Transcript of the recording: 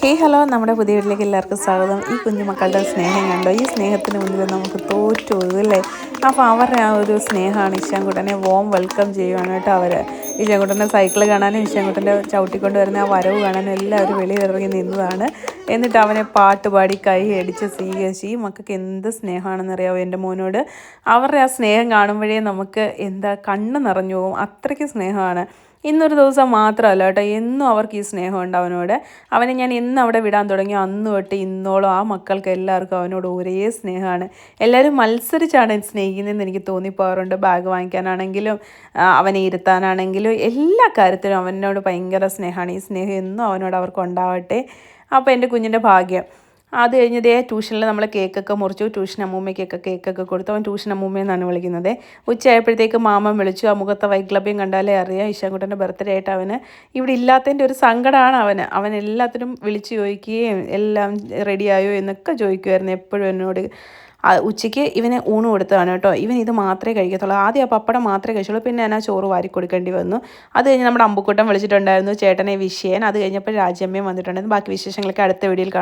Hey hello, നമ്മുടെ പുതിയ വീട്ടിലേക്ക് എല്ലാവർക്കും സ്വാഗതം. ഈ കുഞ്ഞുമക്കളുടെ സ്നേഹം കണ്ടോ? ഈ സ്നേഹത്തിന് മുന്നിൽ നമുക്ക് തോറ്റു പോകും അല്ലേ? അപ്പോൾ അവരുടെ ആ ഒരു സ്നേഹമാണ് ഇശാൻകുട്ടനെ വെൽക്കം ചെയ്യുവാണ് കേട്ടോ. അവർ ഇശാൻകുട്ടൻ്റെ സൈക്കിൾ കാണാനും ഇശാൻകുട്ടൻ്റെ ചവിട്ടിക്കൊണ്ട് വരുന്ന ആ വരവ് കാണാനും എല്ലാവരും വെളിയിലിറങ്ങി നിന്നതാണ്. എന്നിട്ട് അവനെ പാട്ടുപാടി കൈ അടിച്ച് സ്വീകരിച്ച്. ഈ മക്കൾക്ക് എന്ത് സ്നേഹമാണെന്നറിയാമോ എൻ്റെ മോനോട്. അവരുടെ ആ സ്നേഹം കാണുമ്പോഴേ നമുക്ക് കണ്ണ് നിറഞ്ഞു പോകും, അത്രയ്ക്ക് സ്നേഹമാണ്. ഇന്നൊരു ദിവസം മാത്രമല്ല കേട്ടോ, എന്നും അവർക്ക് ഈ സ്നേഹമുണ്ട് അവനോട്. അവനെ ഞാൻ എന്ന് അവിടെ വിടാൻ തുടങ്ങി അന്ന് തൊട്ട് ഇന്നോളം ആ മക്കൾക്ക് എല്ലാവർക്കും അവനോട് ഒരേ സ്നേഹമാണ്. എല്ലാവരും മത്സരിച്ചാണ് സ്നേഹിക്കുന്നതെന്ന് എനിക്ക് തോന്നിപ്പോകാറുണ്ട്. ബാഗ് വാങ്ങിക്കാനാണെങ്കിലും അവനെ ഇരുത്താനാണെങ്കിലും എല്ലാ കാര്യത്തിലും അവനോട് ഭയങ്കര സ്നേഹമാണ്. ഈ സ്നേഹം എന്നും അവനോട് അവർക്ക് ഉണ്ടാവട്ടെ. അപ്പോൾ എൻ്റെ കുഞ്ഞിൻ്റെ ഭാഗ്യം. അത് കഴിഞ്ഞ് ട്യൂഷനിൽ നമ്മൾ കേക്കൊക്കെ മുറിച്ചു. ട്യൂഷൻ അമ്മൂമ്മയ്ക്കൊക്കെ കേക്കൊക്കെ കൊടുത്തു. അവൻ ട്യൂഷൻ അമ്മൂമ്മയെന്നാണ് വിളിക്കുന്നത്. ഉച്ചയായപ്പോഴത്തേക്ക് മാമൻ വിളിച്ചു. ആ മുഖത്തെ വൈക്ലഭ്യം കണ്ടാലേ അറിയാം ഇശാൻകുട്ടൻ്റെ ബർത്ത്ഡേ ആയിട്ട് അവന് ഇവിടെ ഇല്ലാത്തതിൻ്റെ ഒരു സങ്കടമാണ് അവൻ എല്ലാത്തിനും വിളിച്ച് ചോദിക്കുകയും എല്ലാം റെഡിയായോ എന്നൊക്കെ ചോദിക്കുമായിരുന്നു എപ്പോഴും എന്നോട്. ഉച്ചയ്ക്ക് ഇവന് ഊണ് കൊടുത്തതാണ് കേട്ടോ. ഇവൻ ഇത് മാത്രമേ കഴിക്കത്തുള്ളൂ. ആദ്യം ആ പപ്പടം മാത്രമേ കഴിച്ചുള്ളൂ, പിന്നെ ഞാൻ ആ ചോറ് വാരി കൊടുക്കേണ്ടി വന്നു. അത് കഴിഞ്ഞ് നമ്മുടെ അമ്പുക്കുട്ടൻ വിളിച്ചിട്ടുണ്ടായിരുന്നു ചേട്ടനെ വിഷ് ചെയ്യാൻ. അത് കഴിഞ്ഞപ്പോൾ രാജ്യമ്മയും വന്നിട്ടുണ്ടായിരുന്നു. ബാക്കി വിശേഷങ്ങളൊക്കെ അടുത്ത വീഡിയോയിൽ കാണാം.